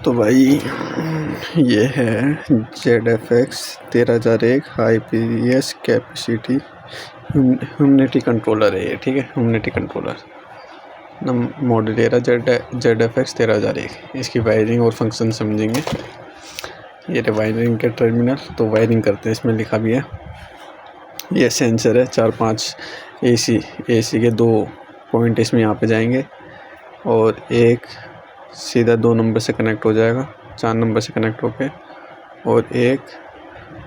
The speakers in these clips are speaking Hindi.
तो भाई ये है ZFX 13001 high PS capacity humidity controller है ये, ठीक है। ह्यूमिडिटी कंट्रोलर मॉडल ये रहा ZFX 13001। इसकी वायरिंग और फंक्शन समझेंगे। ये रहे वायरिंग के टर्मिनल, तो वायरिंग करते हैं। इसमें लिखा भी है, ये सेंसर है। 4-5 AC के 2 पॉइंट इसमें यहाँ पे जाएंगे और एक सीधा 2 नंबर से कनेक्ट हो जाएगा, 4 नंबर से कनेक्ट होके, और एक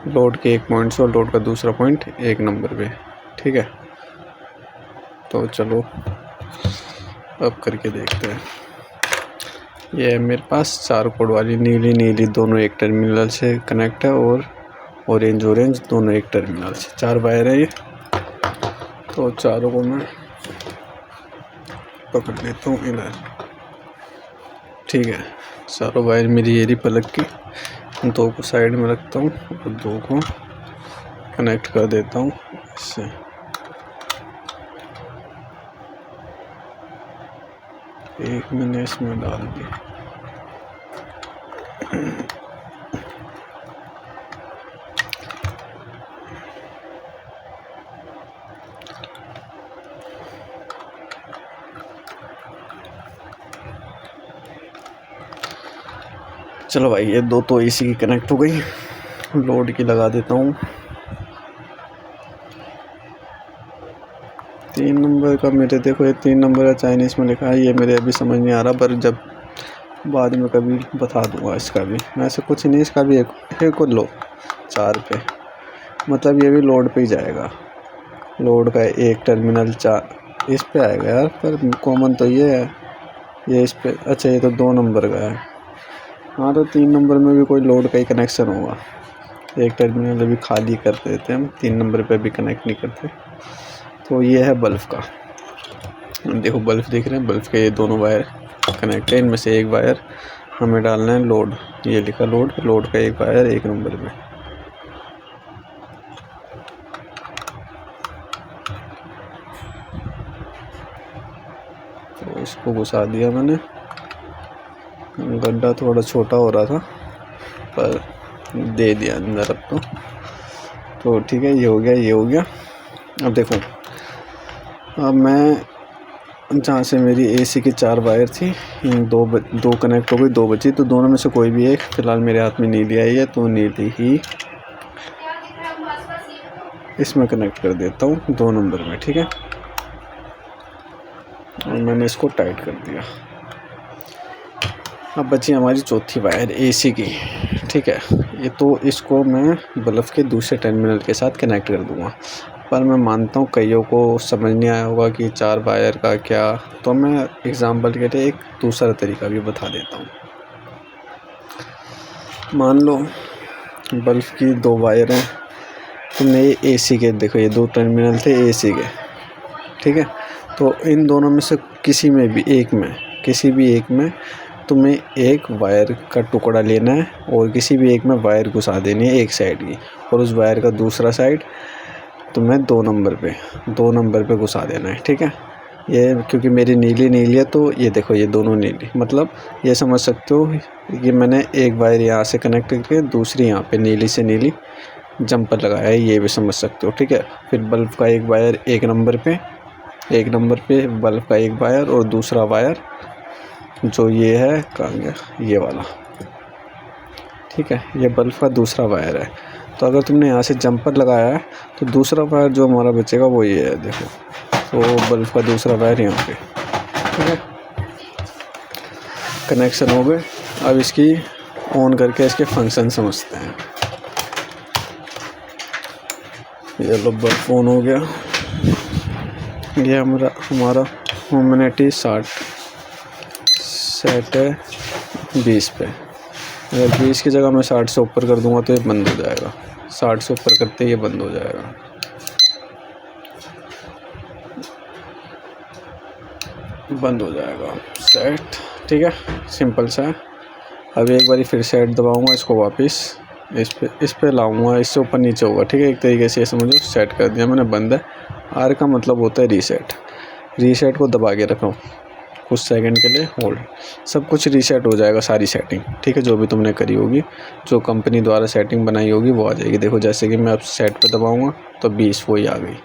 लोड के 1 पॉइंट से और लोड का दूसरा पॉइंट 1 नंबर पे, ठीक है। तो चलो अब करके देखते हैं। ये है मेरे पास 4 कोड वाली नीली दोनों एक टर्मिनल से कनेक्ट है और ऑरेंज दोनों एक टर्मिनल से। 4 वायर है ये, तो चारों को मैं पकड़ लेता हूँ इधर, ठीक है। चारों वायर मेरी ये रही प्लग की, 2 को साइड में रखता हूँ और 2 को कनेक्ट कर देता हूँ इससे। एक मैंने इसमें डाल दिया। चलो भाई, ये 2 तो AC की कनेक्ट हो गई। लोड की लगा देता हूँ। 3 नंबर का मेरे, देखो ये 3 नंबर है, चाइनीज़ में लिखा है। ये मेरे अभी समझ नहीं आ रहा, पर जब बाद में कभी बता दूंगा इसका भी। वैसे कुछ नहीं, इसका भी एक और लो 4 पे, मतलब ये भी लोड पे ही जाएगा। लोड का एक टर्मिनल 4 इस पे आएगा यार, पर कॉमन तो ये है, ये इस पे। अच्छा, ये तो 2 नंबर का है। हाँ, तो 3 नंबर में भी कोई लोड का ही कनेक्शन होगा। एक टर्मिनल अभी खाली कर देते हैं हम, 3 नंबर पे भी कनेक्ट नहीं करते। तो ये है बल्ब का, देखो बल्ब दिख रहे हैं। बल्ब के ये दोनों वायर कनेक्ट है, इनमें से एक वायर हमें डालना है लोड। ये लिखा लोड का एक वायर 1 नंबर पे। तो इसको घुसा दिया मैंने। गड्ढा थोड़ा छोटा हो रहा था, पर दे दिया अंदर अब तो ठीक है। ये हो गया। अब देखो, अब मैं जहाँ से मेरी AC की 4 वायर थी, दो कनेक्ट हो गई, 2 बची। तो दोनों में से कोई भी एक, फिलहाल मेरे हाथ में नीली आई है, तो नीली ही इसमें कनेक्ट कर देता हूँ 2 नंबर में, ठीक है। और मैंने इसको टाइट कर दिया। अब बची हमारी चौथी वायर AC की, ठीक है। ये तो इसको मैं बल्ब के दूसरे टर्मिनल के साथ कनेक्ट कर दूँगा, पर मैं मानता हूँ कईयों को समझ नहीं आया होगा कि 4 वायर का क्या। तो मैं एग्जांपल के लिए एक दूसरा तरीका भी बता देता हूँ। मान लो बल्ब की 2 वायर हैं, तो मैं ये AC के, देखो ये 2 टर्मिनल थे AC के, ठीक है। तो इन दोनों में से किसी भी एक में तुम्हें एक वायर का टुकड़ा लेना है और किसी भी एक में वायर घुसा देनी है एक साइड की, और उस वायर का दूसरा साइड तुम्हें 2 नंबर पे घुसा देना है, ठीक है। ये क्योंकि मेरी नीली है, तो ये देखो ये दोनों नीली, मतलब ये समझ सकते हो कि मैंने एक वायर यहाँ से कनेक्ट करके दूसरी यहाँ पे नीली से नीली जंपर लगाया है, ये भी समझ सकते हो, ठीक है। फिर बल्ब का एक वायर 1 नंबर पे बल्ब का एक वायर, और दूसरा वायर जो ये है, कहाँ गया ये वाला, ठीक है। ये बल्ब का दूसरा वायर है। तो अगर तुमने यहाँ से जंपर लगाया है, तो दूसरा वायर जो हमारा बचेगा वो ये है, देखो। तो बल्ब का दूसरा वायर यहाँ पे, ठीक है। कनेक्शन हो गए। अब इसकी ऑन करके इसके फंक्शन समझते हैं। ये लो, बल्ब ऑन हो गया। ये हमारा ह्यूमिडिटी 60 सेट है 20 पे। अगर 20 की जगह मैं 60 से ऊपर कर दूंगा तो ये बंद हो जाएगा। 60 से ऊपर करते ये बंद हो जाएगा। सेट, ठीक है, सिंपल सा है। अब एक बारी फिर सेट दबाऊंगा, इसको वापस इस पे लाऊंगा, इससे ऊपर नीचे होगा, ठीक है। एक तरीके से ये समझो, सेट कर दिया मैंने, बंद है। R का मतलब होता है रीसेट को दबा के रखो, कुछ सेकंड के लिए होल्ड, सब कुछ रीसेट हो जाएगा सारी सेटिंग, ठीक है। जो भी तुमने करी होगी, जो कंपनी द्वारा सेटिंग बनाई होगी वो आ जाएगी। देखो जैसे कि मैं अब सेट पे दबाऊंगा तो 20 वही आ गई,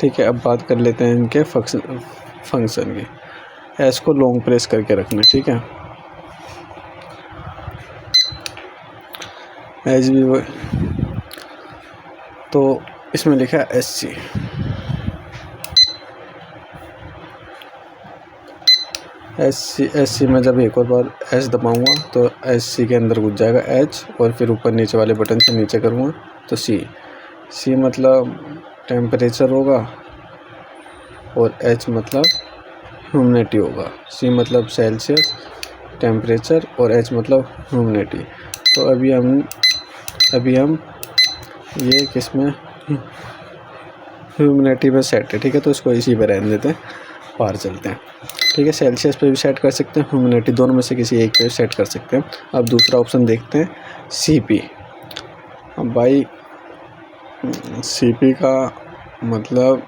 ठीक है। अब बात कर लेते हैं इनके फंक्शन की। एस को लॉन्ग प्रेस करके रखना, ठीक है। एच भी तो इसमें लिखा है SC, SC में जब एक और बार S दबाऊंगा तो SC के अंदर घुस जाएगा H, और फिर ऊपर नीचे वाले बटन से नीचे करूँगा तो C मतलब टेम्परेचर होगा, और H मतलब ह्यूमिडिटी होगा। C मतलब सेल्सियस टेम्परेचर, और H मतलब ह्यूमिडिटी। तो अभी हम ये किसमें ह्यूमिडिटी पे सेट है, ठीक है। तो इसको इसी पे रहने देते हैं, बाहर चलते हैं, ठीक है। सेल्सियस पे भी सेट कर सकते हैं, ह्यूमिडिटी, दोनों में से किसी एक पे सेट कर सकते हैं। अब दूसरा ऑप्शन देखते हैं CP। अब भाई CP का मतलब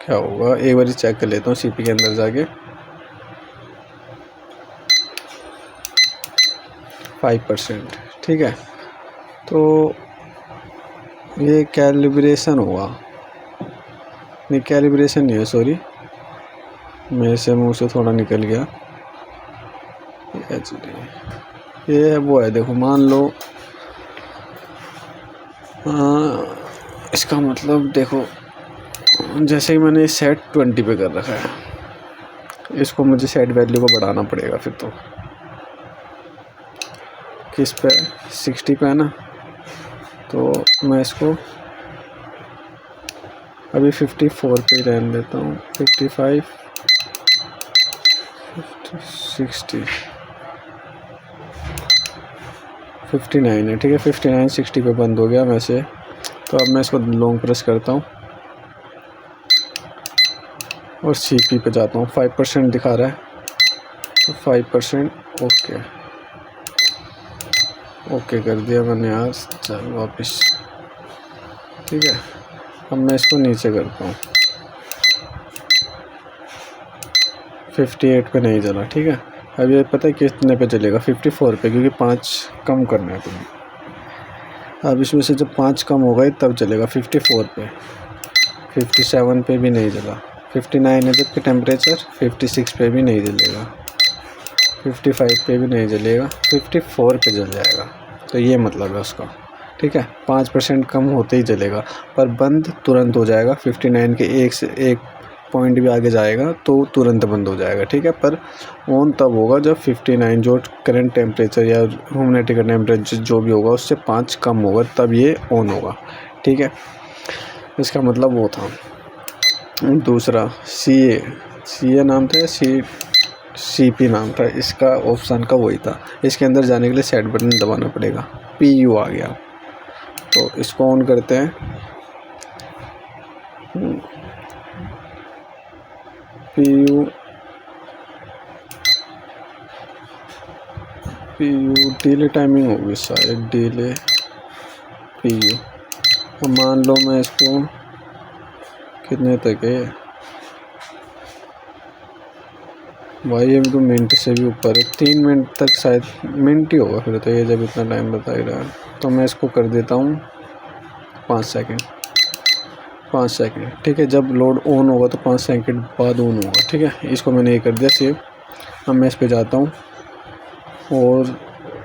क्या होगा, एक बार चेक कर लेता हूँ CP के अंदर जाके। 5%, ठीक है। तो ये कैलिब्रेशन होगा, नहीं कैलिब्रेशन नहीं है, सॉरी, मेरे से मुंह से थोड़ा निकल गया। ये वो है, देखो मान लो इसका मतलब देखो, जैसे ही मैंने सेट 20 पे कर रखा है, इसको मुझे सेट वैल्यू को बढ़ाना पड़ेगा फिर तो। किस पे? 60 पे है ना, तो मैं इसको अभी 54 पे ही रहने देता हूँ। 55 60 59 है, ठीक है। 59 60 पे बंद हो गया वैसे। तो अब मैं इसको लॉन्ग प्रेस करता हूँ और CP पे जाता हूँ। 5% दिखा रहा है, तो 5% ओके कर दिया मैंने यार। चल वापस, ठीक है। अब मैं इसको नीचे करता हूँ, 58 पे नहीं चला, ठीक है। अब ये पता है कितने पे चलेगा? 54 पे, क्योंकि 5 कम करना है तुम्हें। अब इसमें से जब 5 कम हो गए तब चलेगा 54 पे। 57 पे भी नहीं चला, 59 है जबकि टेम्परेचर। 56 पे भी नहीं चलेगा, 55 पे भी नहीं चलेगा, 54 पे चल जाएगा। तो ये मतलब है उसका, ठीक है। 5% कम होते ही चलेगा, पर बंद तुरंत हो जाएगा। 59 के एक से एक पॉइंट भी आगे जाएगा तो तुरंत बंद हो जाएगा, ठीक है। पर ऑन तब होगा जब 59 जो करंट टेम्परेचर या ह्यूमिडिटी का टेम्परेचर जो भी होगा उससे 5 कम होगा, तब ये ऑन होगा, ठीक है। इसका मतलब वो था। दूसरा CA नाम था, CP नाम था, इसका ऑप्शन का वही था। इसके अंदर जाने के लिए सेट बटन दबाना पड़ेगा। PU आ गया, तो इसको ऑन करते हैं। PU डिले टाइमिंग होगी शायद, डिले PU। अब मान लो मैं इसको कितने तक है भाई, ये तो मिनट से भी ऊपर है, 3 मिनट तक शायद, मिनट ही होगा फिर तो ये, जब इतना टाइम बता ही रहा है। तो मैं इसको कर देता हूँ 5 सेकंड, ठीक है। जब लोड ऑन होगा तो 5 सेकंड बाद ऑन होगा, ठीक है। इसको मैंने ये कर दिया सेव। अब मैं इस पर जाता हूँ और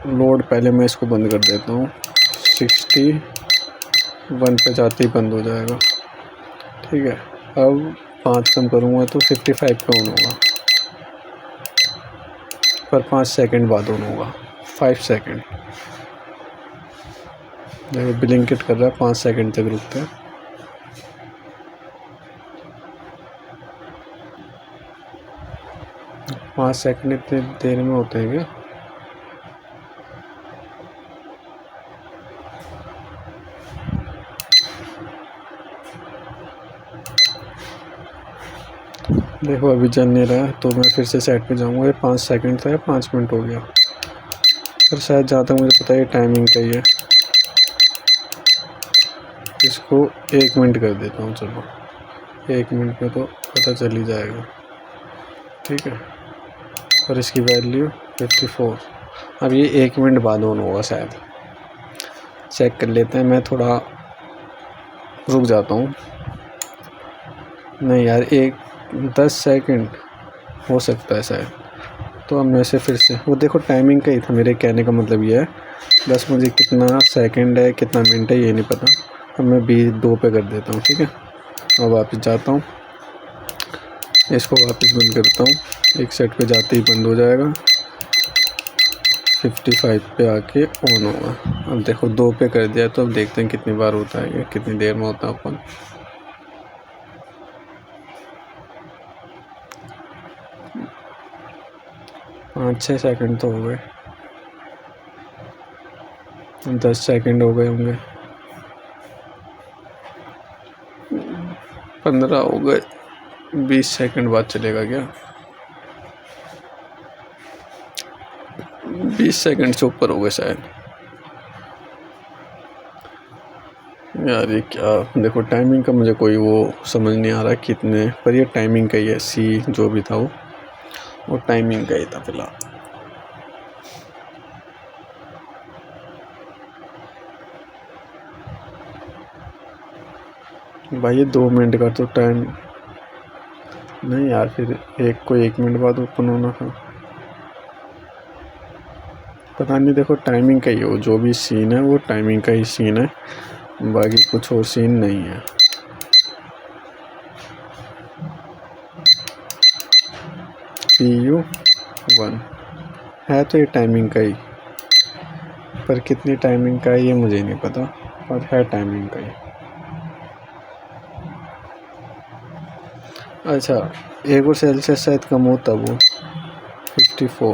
लोड पहले मैं इसको बंद कर देता हूँ। 61 पे जाते ही बंद हो जाएगा, ठीक है। अब 5 कम करूँगा तो 55 पे ऑन होगा, पर 5 सेकंड बाद ऑन होगा। 5 सेकंड, देखो ब्लिंकिट कर रहा है, 5 सेकंड तक रुकते हैं। पाँच सेकंड इतने देर में होते हैं क्या? देखो अभी चल नहीं रहा है, तो मैं फिर से सेट पे जाऊँगा। ये 5 सेकंड था, 5 मिनट हो गया, पर शायद जहाँ तक मुझे पता है टाइमिंग का ही है। इसको 1 मिनट कर देता हूँ, चलो 1 मिनट में तो पता चल ही जाएगा, ठीक है। और इसकी वैल्यू 54। अब ये 1 मिनट बाद ऑन होगा शायद, चेक कर लेते हैं। मैं थोड़ा रुक जाता हूँ। नहीं यार, 10 सेकंड हो सकता है शायद। तो अब मैं से फिर से, वो देखो टाइमिंग का ही था, मेरे कहने का मतलब ये है। बस मुझे कितना सेकंड है कितना मिनट है ये नहीं पता। अब मैं 2 पे कर देता हूँ, ठीक है। अब वापस जाता हूँ, इसको वापस बंद करता हूँ। एक सेट पे जाते ही बंद हो जाएगा, 55 पे आके ऑन होगा। अब देखो 2 पे कर दिया, तो अब देखते हैं कितनी बार होता है ये, कितनी देर में होता है अपन। 5-6 सेकंड तो हो गए, 10 सेकंड हो गए होंगे, 15 हो गए, 20 सेकंड बाद चलेगा क्या? 20 सेकंड से ऊपर हो गए शायद। यार ये क्या, देखो टाइमिंग का मुझे कोई वो समझ नहीं आ रहा कितने, पर ये टाइमिंग का ही है। सी जो भी था वो टाइमिंग का ही था फिलहाल। भाई ये 2 मिनट का तो टाइम नहीं यार, फिर 1 मिनट बाद ओपन होना था, पता नहीं। देखो टाइमिंग का ही हो, जो भी सीन है वो टाइमिंग का ही सीन है, बाकी कुछ और सीन नहीं है। PU1 है तो ये टाइमिंग का ही, पर कितनी टाइमिंग का है ये मुझे नहीं पता, पर है टाइमिंग का ही। अच्छा, 1 और सेल्सियस शायद कम हो तब वो 54।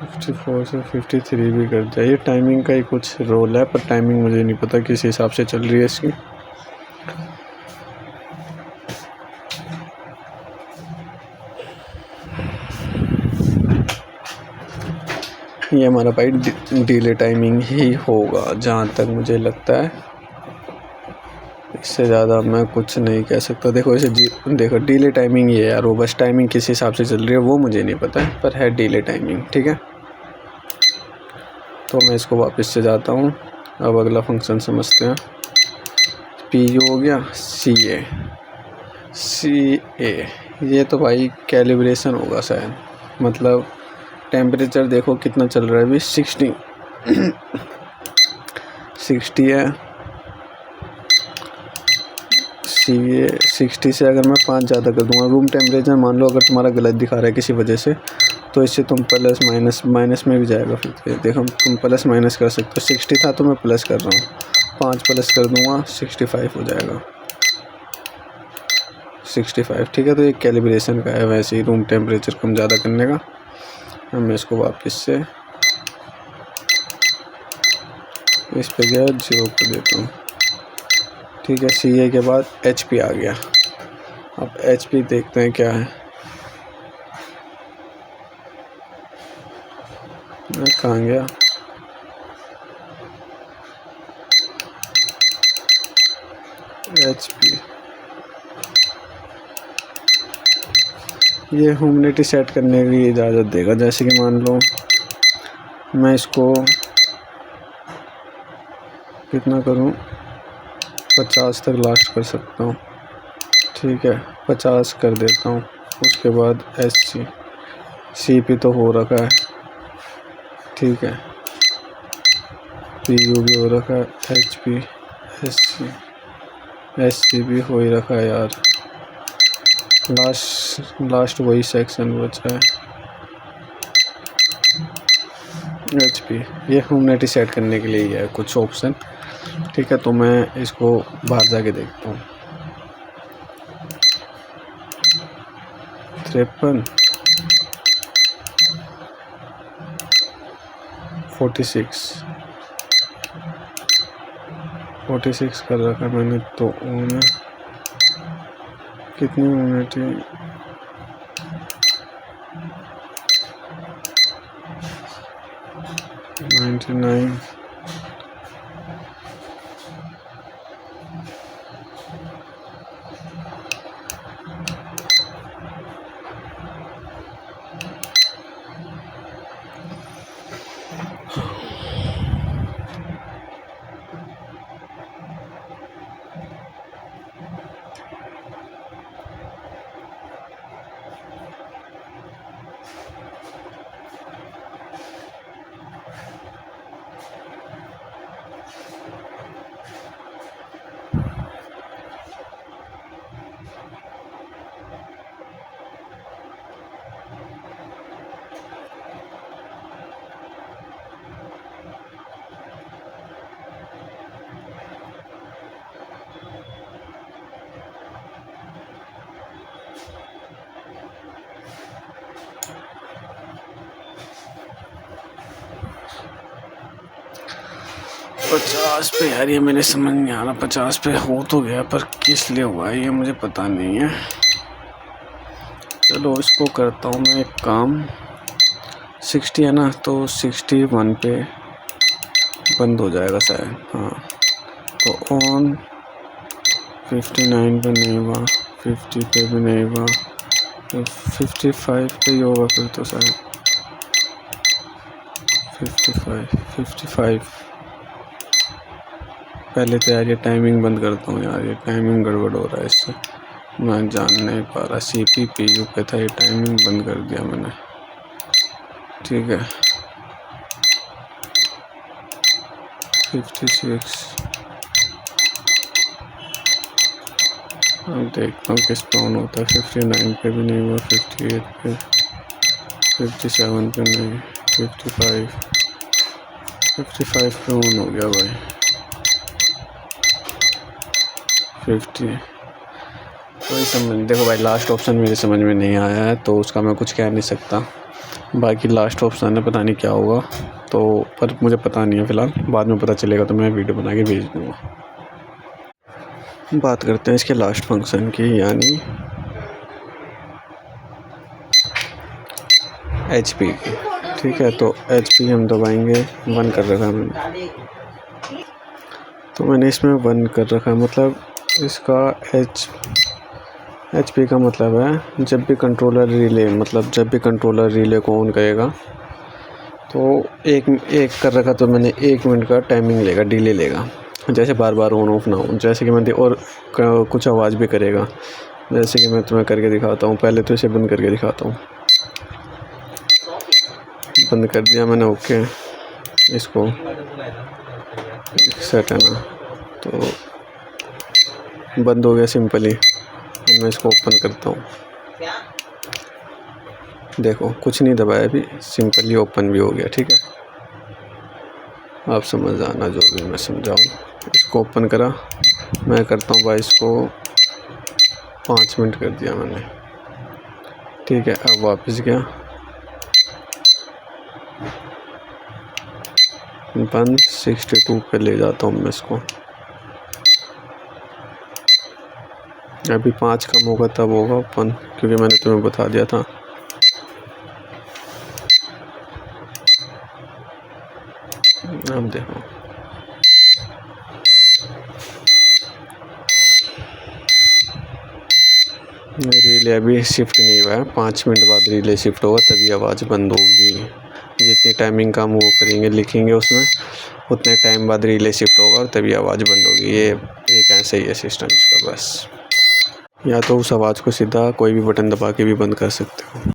54 से 53 भी कर दिया। ये टाइमिंग का ही कुछ रोल है, पर टाइमिंग मुझे नहीं पता किस हिसाब से चल रही है इसकी। ये हमारा भाई डिले टाइमिंग ही होगा जहाँ तक मुझे लगता है, इससे ज़्यादा मैं कुछ नहीं कह सकता। देखो इसे देखो डिले टाइमिंग ये है, रोबस्ट टाइमिंग किस हिसाब से चल रही है वो मुझे नहीं पता है, पर है डिले टाइमिंग, ठीक है। तो मैं इसको वापस से जाता हूँ। अब अगला फंक्शन समझते हैं। PU हो गया, CA ये तो भाई कैलिब्रेशन होगा शायद, मतलब टेम्परेचर देखो कितना चल रहा है अभी, 60 है। CA 60 से अगर मैं 5 ज़्यादा कर दूंगा, रूम टेम्परेचर मान लो अगर तुम्हारा गलत दिखा रहा है किसी वजह से, तो इससे तुम प्लस माइनस में भी जाएगा। फिर देखो तुम प्लस माइनस कर सकते हो। 60 था तो मैं प्लस कर रहा हूँ, 5 प्लस कर दूंगा 65 हो जाएगा, 65, ठीक है। तो ये कैलिब्रेशन का है, वैसे ही रूम टेम्परेचर कम ज़्यादा करने का। अब मैं इसको वापस से इस पे गया 0 कर देता हूँ, ठीक है। CA के बाद HP आ गया। अब HP देखते हैं क्या है, कहाँ गया? HP ये ह्यूमिडिटी सेट करने की इजाज़त देगा। जैसे कि मान लो मैं इसको कितना करूं, 50 तक लास्ट कर सकता हूं, ठीक है। 50 कर देता हूं। उसके बाद SC CP तो हो रखा है, ठीक है। PU भी हो रखा है, HP SC भी हो ही रखा है यार। लास्ट वही सेक्शन बचा है, HP। ये ह्यूमिडिटी सेट करने के लिए है कुछ ऑप्शन, ठीक है। तो मैं इसको बाहर जाके देखता हूँ। 53 46 कर रखा मैंने, तो उन्हें कितनी ह्यूमिडिटी, 99 50 पे यार, ये मेरे समझ नहीं आ रहा 50 पे हो तो गया, पर किस लिए हुआ है ये मुझे पता नहीं है। चलो इसको करता हूँ मैं एक काम, 60 है ना, तो 61 पे बंद हो जाएगा शायद। हाँ तो ऑन 59 पे नहीं हुआ, 50 पे भी नहीं हुआ, तो 55 पे ही होगा फिर तो शायद। 55 पहले तो यार ये टाइमिंग बंद करता हूँ यार, ये टाइमिंग गड़बड़ हो रहा है इससे, मैं जान नहीं पा रहा। CPU पे था, ये टाइमिंग बंद कर दिया मैंने। ठीक है 56, अब देखता हूँ किस पे ऑन होता है। 59 पे भी नहीं हुआ, 58 पे, 57 पे नहीं, 55 पे ऑन हो गया भाई। 50 कोई समझ नहीं। देखो भाई लास्ट ऑप्शन मेरे समझ में नहीं आया है तो उसका मैं कुछ कह नहीं सकता। बाकी लास्ट ऑप्शन है, पता नहीं क्या होगा तो, पर मुझे पता नहीं है फ़िलहाल, बाद में पता चलेगा तो मैं वीडियो बना के भेज दूँगा। बात करते हैं इसके लास्ट फंक्शन की, यानी HP की। ठीक है तो HP हम दबाएंगे, 1 कर रखा है मैंने, तो मैंने इसमें 1 कर रखा है। मतलब इसका HP का मतलब है जब भी कंट्रोलर रिले, मतलब जब भी कंट्रोलर रिले को ऑन करेगा तो एक कर रखा, तो मैंने 1 मिनट का टाइमिंग लेगा, डिले लेगा, जैसे बार बार ऑन ऑफ ना हो। जैसे कि मैं और कुछ आवाज़ भी करेगा, जैसे कि मैं तुम्हें करके दिखाता हूँ। पहले तो इसे बंद करके दिखाता हूँ। बंद कर दिया मैंने, ओके। इसको सेट है ना, तो बंद हो गया सिंपली। अब मैं इसको ओपन करता हूँ, देखो कुछ नहीं दबाया अभी, सिंपली ओपन भी हो गया। ठीक है आप समझ आना जो भी मैं समझाऊँ। इसको ओपन करा, मैं करता हूँ भाई इसको 5 मिनट कर दिया मैंने। ठीक है अब वापस गया, बंद, 62 पे ले जाता हूँ मैं इसको। अभी 5 कम होगा तब होगा ओपन, क्योंकि मैंने तुम्हें बता दिया था। अब देखो रिले अभी शिफ्ट नहीं हुआ है, 5 मिनट बाद रिले शिफ्ट होगा तभी आवाज़ बंद होगी। जितनी टाइमिंग का हम वो करेंगे, लिखेंगे उसमें, उतने टाइम बाद रिले शिफ्ट होगा और तभी आवाज़ बंद होगी। ये एक ऐसा ही है सिस्टम इसका बस। या तो उस आवाज़ को सीधा कोई भी बटन दबा के भी बंद कर सकते हो।